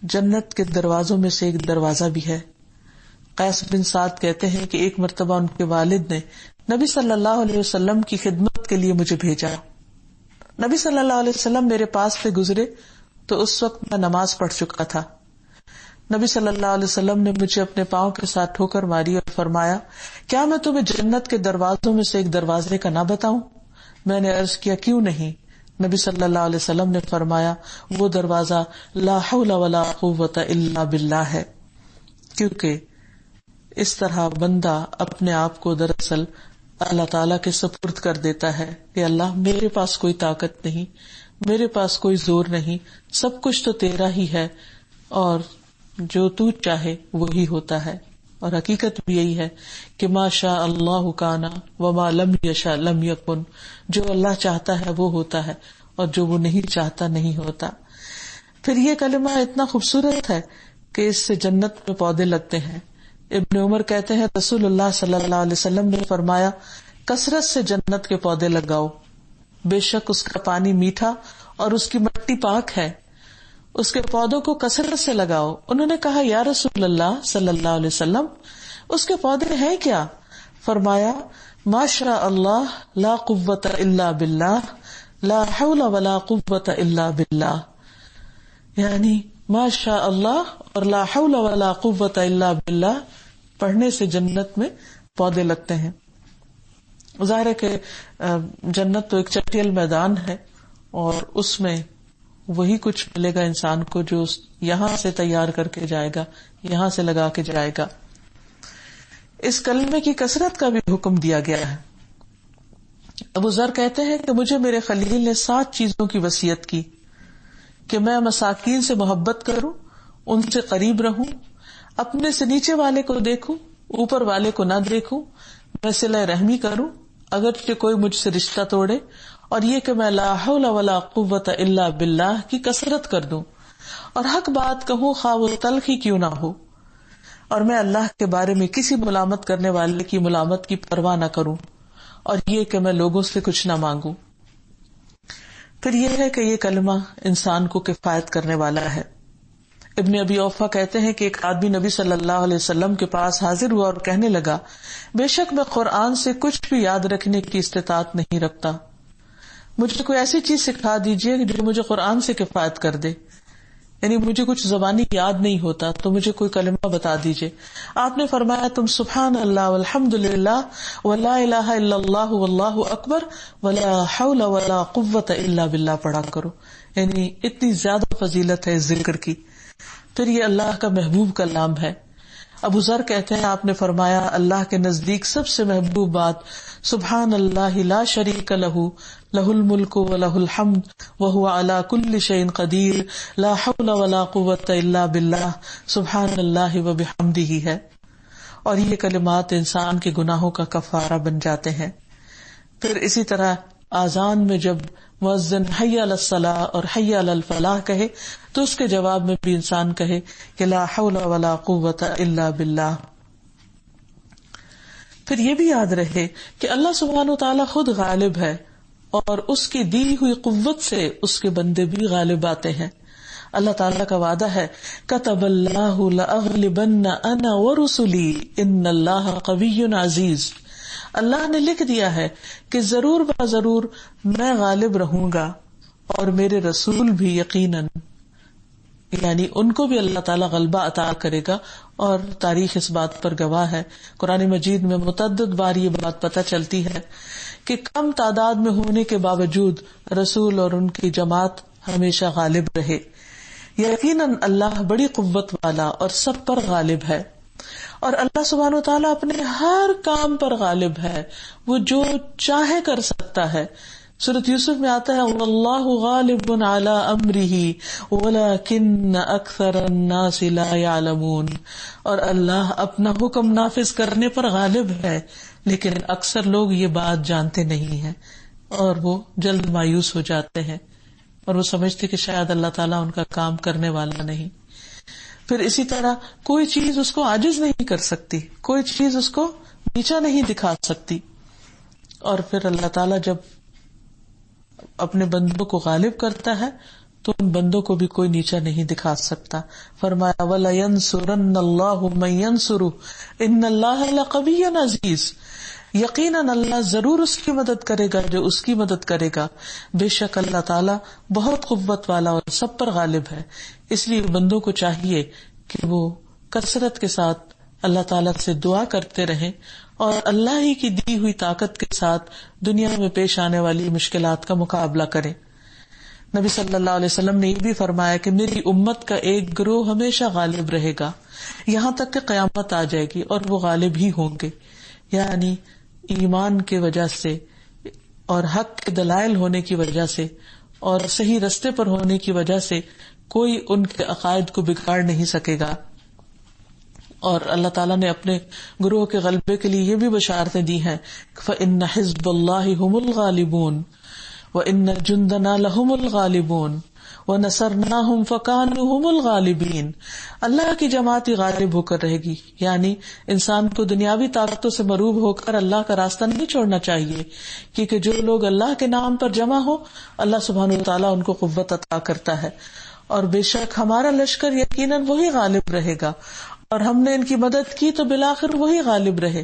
جنت کے دروازوں میں سے ایک دروازہ بھی ہے. قیس بن سعد کہتے ہیں کہ ایک مرتبہ ان کے والد نے نبی صلی اللہ علیہ وسلم کی خدمت کے لیے مجھے بھیجا. نبی صلی اللہ علیہ وسلم میرے پاس سے گزرے تو اس وقت میں نماز پڑھ چکا تھا. نبی صلی اللہ علیہ وسلم نے مجھے اپنے پاؤں کے ساتھ ٹھوکر ماری اور فرمایا، کیا میں تمہیں جنت کے دروازوں میں سے ایک دروازے کا نہ بتاؤں؟ میں نے عرض کیا، کیوں نہیں؟ نبی صلی اللہ علیہ وسلم نے فرمایا، وہ دروازہ لا حول ولا قوت الا باللہ ہے. کیونکہ اس طرح بندہ اپنے آپ کو دراصل اللہ تعالیٰ کے سپرد کر دیتا ہے کہ اللہ میرے پاس کوئی طاقت نہیں، میرے پاس کوئی زور نہیں، سب کچھ تو تیرا ہی ہے اور جو تو چاہے وہی ہوتا ہے. اور حقیقت بھی یہی ہے کہ ما شاء اللہ کان وما لم یشاء لم یکن، جو اللہ چاہتا ہے وہ ہوتا ہے اور جو وہ نہیں چاہتا نہیں ہوتا. پھر یہ کلمہ اتنا خوبصورت ہے کہ اس سے جنت میں پودے لگتے ہیں. ابن عمر کہتے ہیں رسول اللہ صلی اللہ علیہ وسلم نے فرمایا، کثرت سے جنت کے پودے لگاؤ، بے شک اس کا پانی میٹھا اور اس کی مٹی پاک ہے، اس کے پودوں کو کثرت سے لگاؤ. انہوں نے کہا، یا رسول اللہ صلی اللہ علیہ وسلم اس کے پودے ہیں کیا؟ فرمایا، ما شاء اللہ لا قوت الا باللہ لا حول ولا قوت الا باللہ. یعنی ما شاء اللہ اور لا حول ولا قوت الا باللہ پڑھنے سے جنت میں پودے لگتے ہیں. ظاہر ہے کہ جنت تو ایک چٹیل میدان ہے اور اس میں وہی کچھ ملے گا انسان کو جو یہاں سے تیار کر کے جائے گا، یہاں سے لگا کے جائے گا. اس کلمے کی کثرت کا بھی حکم دیا گیا ہے. ابو ذر کہتے ہیں کہ مجھے میرے خلیل نے 7 چیزوں کی وصیت کی کہ میں مساکین سے محبت کروں، ان سے قریب رہوں، اپنے سے نیچے والے کو دیکھوں، اوپر والے کو نہ دیکھوں، میں صلہ رحمی کروں اگرچہ کوئی مجھ سے رشتہ توڑے، اور یہ کہ میں لا حول ولا قوت الا باللہ کی کثرت کر دوں اور حق بات کہوں خواہ وہ تلخ ہی کیوں نہ ہو، اور میں اللہ کے بارے میں کسی ملامت کرنے والے کی ملامت کی پرواہ نہ کروں، اور یہ کہ میں لوگوں سے کچھ نہ مانگوں. پھر یہ ہے کہ یہ کلمہ انسان کو کفایت کرنے والا ہے. ابن ابی اوفا کہتے ہیں کہ ایک آدمی نبی صلی اللہ علیہ وسلم کے پاس حاضر ہوا اور کہنے لگا، بے شک میں قرآن سے کچھ بھی یاد رکھنے کی استطاعت نہیں رکھتا، مجھے کوئی ایسی چیز سکھا دیجیے جو مجھے قرآن سے کفایت کر دے. یعنی مجھے کچھ زبانی یاد نہیں ہوتا تو مجھے کوئی کلمہ بتا دیجیے. آپ نے فرمایا، تم سبحان اللہ والحمد للہ ولا الہ الا اللہ واللہ اکبر ولا حول ولا قوت الا باللہ پڑھا کرو. یعنی اتنی زیادہ فضیلت ہے اس ذکر کی. پھر یہ اللہ کا محبوب کلام ہے. ابو ذر کہتے ہیں آپ نے فرمایا، اللہ کے نزدیک سب سے محبوب بات سبحان اللہ لا شریک لہ لہ الملک ولہ الحمد وہو علی کل شیء قدیر لا حول ولا قوت الا باللہ سبحان اللہ وبحمدہ ہے. اور یہ کلمات انسان کے گناہوں کا کفارہ بن جاتے ہیں. پھر اسی طرح آذان میں جب مؤذن حی علی الصلاۃ اور حی علی الفلاح کہے تو اس کے جواب میں بھی انسان کہے کہ لا حول ولا قوت الا باللہ. پھر یہ بھی یاد رہے کہ اللہ سبحانہ وتعالی خود غالب ہے اور اس کی دی ہوئی قوت سے اس کے بندے بھی غالب آتے ہیں. اللہ تعالیٰ کا وعدہ ہے، کتب اللہ لأغلبن انا ورسلی ان اللہ قوی عزیز. اللہ نے لکھ دیا ہے کہ ضرور میں غالب رہوں گا اور میرے رسول بھی یقیناً. یعنی ان کو بھی اللہ تعالیٰ غلبہ عطا کرے گا، اور تاریخ اس بات پر گواہ ہے. قرآن مجید میں متعدد بار یہ بات پتہ چلتی ہے کہ کم تعداد میں ہونے کے باوجود رسول اور ان کی جماعت ہمیشہ غالب رہے. یقیناً اللہ بڑی قوت والا اور سب پر غالب ہے، اور اللہ سبحانہ و تعالیٰ اپنے ہر کام پر غالب ہے، وہ جو چاہے کر سکتا ہے. سورۃ یوسف میں آتا ہے واللہ غالب علی امرہ ولکن اکثر الناس لا یعلمون، اور اللہ اپنا حکم نافذ کرنے پر غالب ہے لیکن اکثر لوگ یہ بات جانتے نہیں ہیں، اور وہ جلد مایوس ہو جاتے ہیں اور وہ سمجھتے کہ شاید اللہ تعالیٰ ان کا کام کرنے والا نہیں. پھر اسی طرح کوئی چیز اس کو عاجز نہیں کر سکتی، کوئی چیز اس کو نیچا نہیں دکھا سکتی. اور پھر اللہ تعالیٰ جب اپنے بندوں کو غالب کرتا ہے تو ان بندوں کو بھی کوئی نیچا نہیں دکھا سکتا. فرمایا وَلَيَنْصُرَنَّ اللَّهُ مَن يَنْصُرُهُ إِنَّ اللَّهَ لَقَوِيٌّ عَزِيزٌ، یقیناً اللہ ضرور اس کی مدد کرے گا جو اس کی مدد کرے گا، بے شک اللہ تعالیٰ بہت قوت والا اور سب پر غالب ہے. اس لیے بندوں کو چاہیے کہ وہ کثرت کے ساتھ اللہ تعالیٰ سے دعا کرتے رہیں اور اللہ ہی کی دی ہوئی طاقت کے ساتھ دنیا میں پیش آنے والی مشکلات کا مقابلہ کریں. نبی صلی اللہ علیہ وسلم نے یہ بھی فرمایا کہ میری امت کا ایک گروہ ہمیشہ غالب رہے گا یہاں تک کہ قیامت آ جائے گی، اور وہ غالب ہی ہوں گے. یعنی ایمان کی وجہ سے اور حق کے دلائل ہونے کی وجہ سے اور صحیح رستے پر ہونے کی وجہ سے کوئی ان کے عقائد کو بگاڑ نہیں سکے گا. اور اللہ تعالیٰ نے اپنے گروہ کے غلبے کے لیے یہ بھی بشارتیں دی ہیں فَإِنَّ حِزْبَ اللَّهِ هُمُ الْغَالِبُونَ وَإِنَّ جُنْدَنَا لَهُمُ الْغَالِبُونَ وَنَصَرْنَاهُمْ فَكَانُوا هُمُ الْغَالِبِينَ. اللہ کی جماعت ہی غالب ہو کر رہے گی. یعنی انسان کو دنیاوی طاقتوں سے مروب ہو کر اللہ کا راستہ نہیں چھوڑنا چاہیے، کیونکہ جو لوگ اللہ کے نام پر جمع ہو اللہ سبحانہ وتعالیٰ ان کو قوت عطا کرتا ہے. اور بے شک ہمارا لشکر یقیناً وہی غالب رہے گا، اور ہم نے ان کی مدد کی تو بالآخر وہی غالب رہے.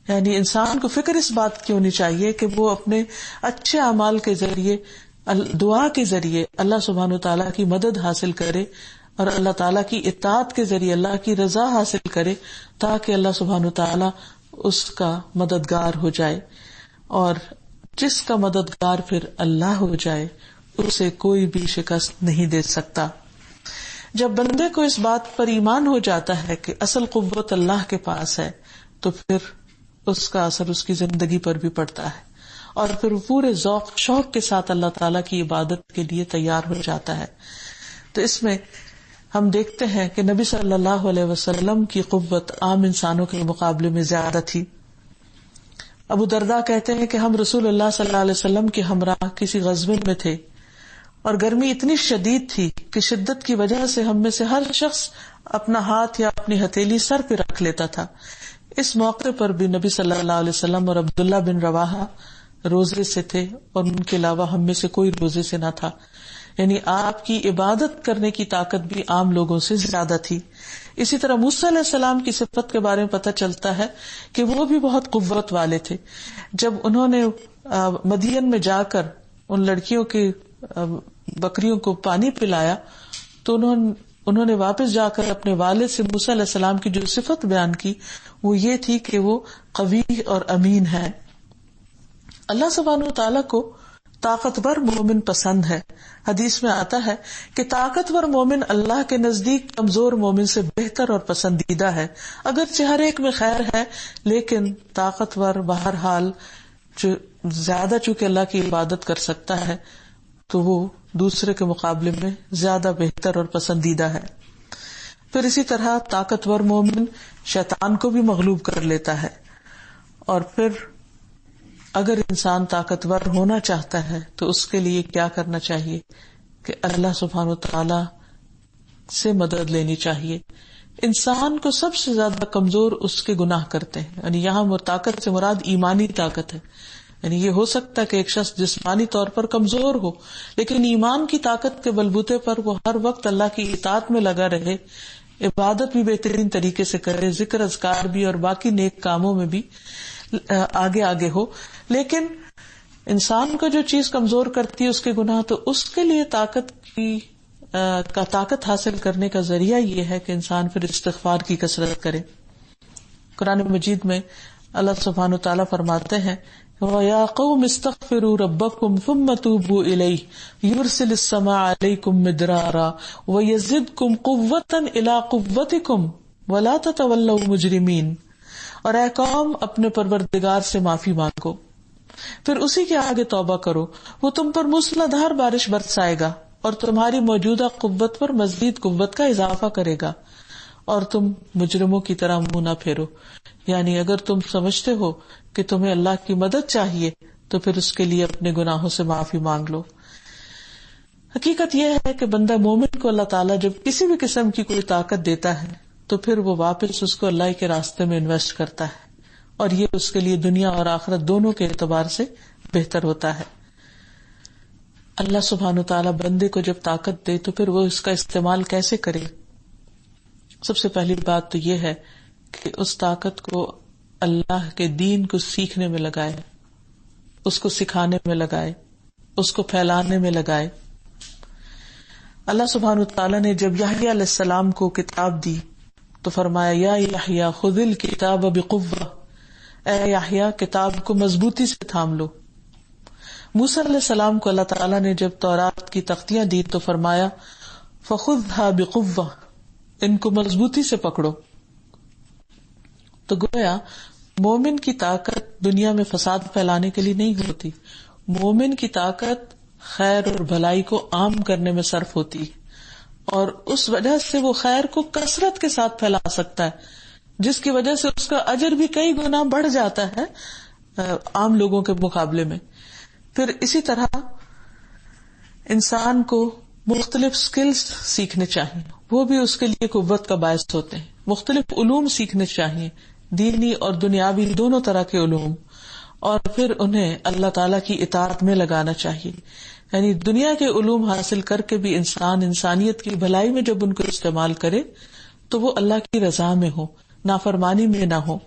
یعنی انسان کو فکر اس بات کی ہونی چاہیے کہ وہ اپنے اچھے اعمال کے ذریعے، دعا کے ذریعے اللہ سبحانہ وتعالیٰ کی مدد حاصل کرے اور اللہ تعالیٰ کی اطاعت کے ذریعے اللہ کی رضا حاصل کرے، تاکہ اللہ سبحانہ وتعالیٰ اس کا مددگار ہو جائے. اور جس کا مددگار پھر اللہ ہو جائے اسے کوئی بھی شکست نہیں دے سکتا. جب بندے کو اس بات پر ایمان ہو جاتا ہے کہ اصل قوت اللہ کے پاس ہے تو پھر اس کا اثر اس کی زندگی پر بھی پڑتا ہے، اور پھر پورے ذوق شوق کے ساتھ اللہ تعالیٰ کی عبادت کے لیے تیار ہو جاتا ہے. تو اس میں ہم دیکھتے ہیں کہ نبی صلی اللہ علیہ وسلم کی قوت عام انسانوں کے مقابلے میں زیادہ تھی. ابو درداء کہتے ہیں کہ ہم رسول اللہ صلی اللہ علیہ وسلم کے ہمراہ کسی غزوے میں تھے، اور گرمی اتنی شدید تھی کہ شدت کی وجہ سے ہم میں سے ہر شخص اپنا ہاتھ یا اپنی ہتھیلی سر پہ رکھ لیتا تھا. اس موقع پر بھی نبی صلی اللہ علیہ وسلم اور عبداللہ بن رواحہ روزے سے تھے، اور ان کے علاوہ ہم میں سے کوئی روزے سے نہ تھا. یعنی آپ کی عبادت کرنے کی طاقت بھی عام لوگوں سے زیادہ تھی. اسی طرح موسیٰ علیہ السلام کی صفت کے بارے میں پتہ چلتا ہے کہ وہ بھی بہت قوت والے تھے. جب انہوں نے مدین میں جا کر ان لڑکیوں کی بکریوں کو پانی پلایا تو انہوں نے واپس جا کر اپنے والد سے موسیٰ علیہ السلام کی جو صفت بیان کی وہ یہ تھی کہ وہ قوی اور امین ہے. اللہ سبحانہ وتعالیٰ کو طاقتور مومن پسند ہے. حدیث میں آتا ہے کہ طاقتور مومن اللہ کے نزدیک کمزور مومن سے بہتر اور پسندیدہ ہے. اگرچہ ہر ایک میں خیر ہے لیکن طاقتور بہرحال جو زیادہ چونکہ اللہ کی عبادت کر سکتا ہے تو وہ دوسرے کے مقابلے میں زیادہ بہتر اور پسندیدہ ہے. پھر اسی طرح طاقتور مومن شیطان کو بھی مغلوب کر لیتا ہے. اور پھر اگر انسان طاقتور ہونا چاہتا ہے تو اس کے لیے کیا کرنا چاہیے کہ اللہ سبحانہ وتعالی سے مدد لینی چاہیے. انسان کو سب سے زیادہ کمزور اس کے گناہ کرتے ہیں. یعنی یہاں طاقت سے مراد ایمانی طاقت ہے. یعنی یہ ہو سکتا ہے کہ ایک شخص جسمانی طور پر کمزور ہو لیکن ایمان کی طاقت کے بلبوتے پر وہ ہر وقت اللہ کی اطاعت میں لگا رہے، عبادت بھی بہترین طریقے سے کرے، ذکر اذکار بھی اور باقی نیک کاموں میں بھی آگے ہو. لیکن انسان کو جو چیز کمزور کرتی ہے اس کے گناہ، تو اس کے لیے طاقت کی کا طاقت حاصل کرنے کا ذریعہ یہ ہے کہ انسان پھر استغفار کی کثرت کرے. قرآن مجید میں اللہ سبحانہ وتعالی فرماتے ہیں وَيَا قَوْمِ اسْتَغْفِرُوا رَبَّكُمْ ثُمَّ تُوبُوا إِلَيْهِ يُرْسِلِ السَّمَاءَ عَلَيْكُمْ مِدْرَارًا وَيَزِدْكُمْ قُوَّةً إِلَىٰ قُوَّتِكُمْ وَلَا تَتَوَلَّوْا مُجْرِمِينَ. اور اے قوم اپنے پروردگار سے معافی مانگو، پھر اسی کے آگے توبہ کرو، وہ تم پر موسلادھار بارش برسائے گا اور تمہاری موجودہ قوت پر مزید قوت کا اضافہ کرے گا، اور تم مجرموں کی طرح منہ نہ پھیرو. یعنی اگر تم سمجھتے ہو کہ تمہیں اللہ کی مدد چاہیے تو پھر اس کے لیے اپنے گناہوں سے معافی مانگ لو. حقیقت یہ ہے کہ بندہ مومن کو اللہ تعالیٰ جب کسی بھی قسم کی کوئی طاقت دیتا ہے تو پھر وہ واپس اس کو اللہ کے راستے میں انویسٹ کرتا ہے، اور یہ اس کے لیے دنیا اور آخرت دونوں کے اعتبار سے بہتر ہوتا ہے. اللہ سبحانہ تعالیٰ بندے کو جب طاقت دے تو پھر وہ اس کا استعمال کیسے کرے؟ سب سے پہلی بات تو یہ ہے کہ اس طاقت کو اللہ کے دین کو سیکھنے میں لگائے، اس کو سکھانے میں لگائے، اس کو پھیلانے میں لگائے. اللہ سبحانہ تعالیٰ نے جب یحییٰ علیہ السلام کو کتاب دی تو فرمایا یا یحییٰ خذ الکتاب بقوہ، اے یحییٰ کتاب کو مضبوطی سے تھام لو. موسیٰ علیہ السلام کو اللہ تعالیٰ نے جب تورات کی تختیاں دی تو فرمایا فخذھا بقوہ، ان کو مضبوطی سے پکڑو. تو گویا مومن کی طاقت دنیا میں فساد پھیلانے کے لیے نہیں ہوتی، مومن کی طاقت خیر اور بھلائی کو عام کرنے میں صرف ہوتی، اور اس وجہ سے وہ خیر کو کثرت کے ساتھ پھیلا سکتا ہے، جس کی وجہ سے اس کا اجر بھی کئی گنا بڑھ جاتا ہے عام لوگوں کے مقابلے میں. پھر اسی طرح انسان کو مختلف سکلز سیکھنے چاہیے، وہ بھی اس کے لیے قوت کا باعث ہوتے ہیں. مختلف علوم سیکھنے چاہیے، دینی اور دنیاوی دونوں طرح کے علوم، اور پھر انہیں اللہ تعالی کی اطاعت میں لگانا چاہیے. یعنی دنیا کے علوم حاصل کر کے بھی انسان انسانیت کی بھلائی میں جب ان کو استعمال کرے تو وہ اللہ کی رضا میں ہو، نافرمانی میں نہ ہو.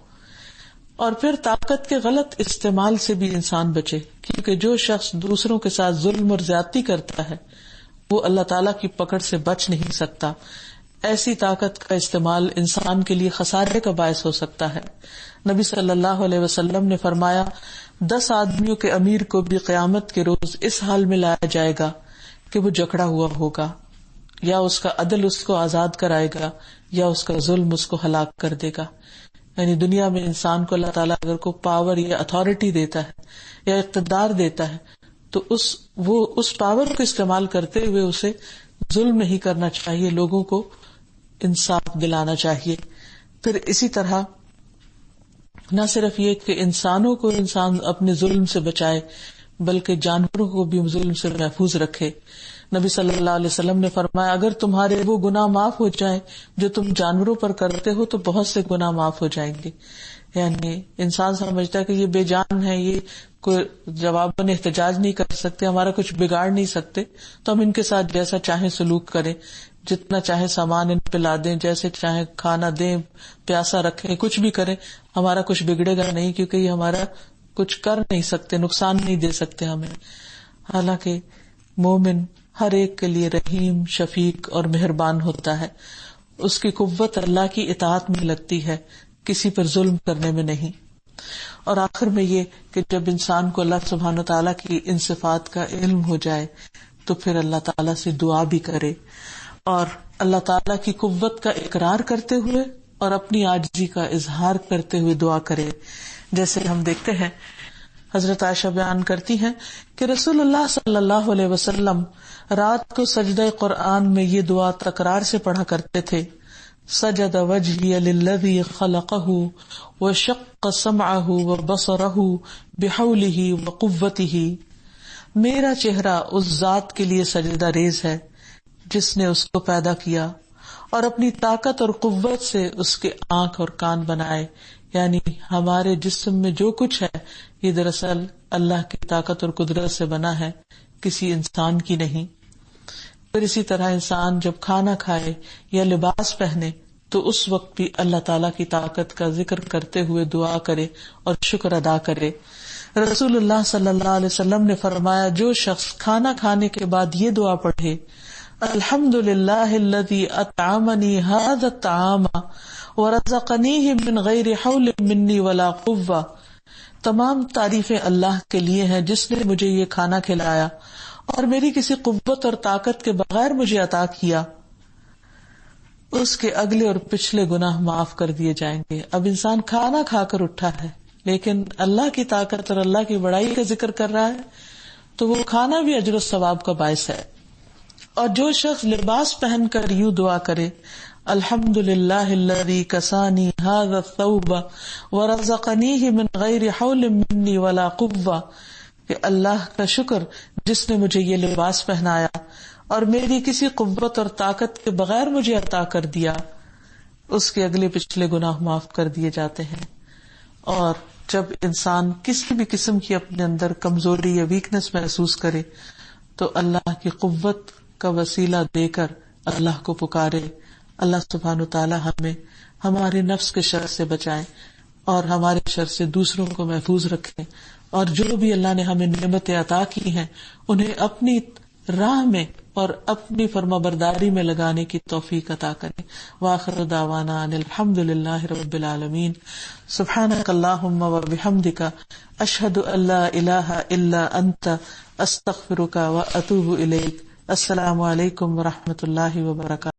اور پھر طاقت کے غلط استعمال سے بھی انسان بچے، کیونکہ جو شخص دوسروں کے ساتھ ظلم اور زیادتی کرتا ہے وہ اللہ تعالیٰ کی پکڑ سے بچ نہیں سکتا. ایسی طاقت کا استعمال انسان کے لیے خسارے کا باعث ہو سکتا ہے. نبی صلی اللہ علیہ وسلم نے فرمایا 10 آدمیوں کے امیر کو بھی قیامت کے روز اس حال میں لایا جائے گا کہ وہ جکڑا ہوا ہوگا، یا اس کا عدل اس کو آزاد کرائے گا یا اس کا ظلم اس کو ہلاک کر دے گا. یعنی دنیا میں انسان کو اللہ تعالیٰ اگر کوئی پاور یا اتھارٹی دیتا ہے یا اقتدار دیتا ہے تو وہ اس پاور کو استعمال کرتے ہوئے اسے ظلم نہیں کرنا چاہیے، لوگوں کو انصاف دلانا چاہیے. پھر اسی طرح نہ صرف یہ کہ انسانوں کو انسان اپنے ظلم سے بچائے بلکہ جانوروں کو بھی ظلم سے محفوظ رکھے. نبی صلی اللہ علیہ وسلم نے فرمایا اگر تمہارے وہ گناہ معاف ہو جائیں جو تم جانوروں پر کرتے ہو تو بہت سے گناہ معاف ہو جائیں گے. یعنی انسان سمجھتا ہے کہ یہ بے جان ہے، یہ کوئی جواباً احتجاج نہیں کر سکتے، ہمارا کچھ بگاڑ نہیں سکتے، تو ہم ان کے ساتھ جیسا چاہیں سلوک کریں، جتنا چاہے سامان ان پہ لا دیں، جیسے چاہے کھانا دیں، پیاسا رکھیں، کچھ بھی کریں، ہمارا کچھ بگڑے گا نہیں، کیونکہ یہ ہمارا کچھ کر نہیں سکتے، نقصان نہیں دے سکتے ہمیں. حالانکہ مومن ہر ایک کے لیے رحیم، شفیق اور مہربان ہوتا ہے. اس کی قوت اللہ کی اطاعت میں لگتی ہے، کسی پر ظلم کرنے میں نہیں. اور آخر میں یہ کہ جب انسان کو اللہ سبحانہ تعالیٰ کی ان صفات کا علم ہو جائے تو پھر اللہ تعالیٰ سے دعا بھی کرے اور اللہ تعالیٰ کی قوت کا اقرار کرتے ہوئے اور اپنی عاجزی کا اظہار کرتے ہوئے دعا کرے. جیسے ہم دیکھتے ہیں حضرت عائشہ بیان کرتی ہیں کہ رسول اللہ صلی اللہ علیہ وسلم رات کو سجدہ قرآن میں یہ دعا تکرار سے پڑھا کرتے تھے: سجد وجہی للذی خلقہ وشق سمعہ وبصرہ بحولہ وقوتہ. میرا چہرہ اس ذات کے لیے سجدہ ریز ہے جس نے اس کو پیدا کیا اور اپنی طاقت اور قوت سے اس کے آنکھ اور کان بنائے. یعنی ہمارے جسم میں جو کچھ ہے یہ دراصل اللہ کی طاقت اور قدرت سے بنا ہے، کسی انسان کی نہیں. پھر اسی طرح انسان جب کھانا کھائے یا لباس پہنے تو اس وقت بھی اللہ تعالیٰ کی طاقت کا ذکر کرتے ہوئے دعا کرے اور شکر ادا کرے. رسول اللہ صلی اللہ علیہ وسلم نے فرمایا جو شخص کھانا کھانے کے بعد یہ دعا پڑھے: الحمد للہ الذی اطعمنی ھذا الطعام ورزقنیہ من غیر حول منی ولا قوہ. تمام تعریفیں اللہ کے لیے ہیں جس نے مجھے یہ کھانا کھلایا اور میری کسی قوت اور طاقت کے بغیر مجھے عطا کیا. اس کے اگلے اور پچھلے گناہ معاف کر دیے جائیں گے. اب انسان کھانا کھا کر اٹھا ہے لیکن اللہ کی طاقت اور اللہ کی بڑائی کا ذکر کر رہا ہے تو وہ کھانا بھی اجر و ثواب کا باعث ہے. اور جو شخص لباس پہن کر یوں دعا کرے الحمد للہ الذی کسانی ھذا الثوب ورزقنیہ من غیر حول منی ولا قوہ، کہ اللہ کا شکر جس نے مجھے یہ لباس پہنایا اور میری کسی قوت اور طاقت کے بغیر مجھے عطا کر دیا، اس کے اگلے پچھلے گناہ معاف کر دیے جاتے ہیں. اور جب انسان کسی بھی قسم کی اپنے اندر کمزوری یا ویکنس محسوس کرے تو اللہ کی قوت کا وسیلہ دے کر اللہ کو پکارے. اللہ سبحانہ وتعالی ہمیں ہمارے نفس کے شر سے بچائیں اور ہمارے شر سے دوسروں کو محفوظ رکھیں، اور جو بھی اللہ نے ہمیں نعمتیں عطا کی ہیں انہیں اپنی راہ میں اور اپنی فرما برداری میں لگانے کی توفیق عطا کریں. وآخر دعوانا ان الحمد للہ رب العالمین. سبحانک اللہم وبحمدک اشہد ان لا الہ الا انت استغفرک واتوب الیک. السلام علیکم ورحمۃ اللہ وبرکاتہ.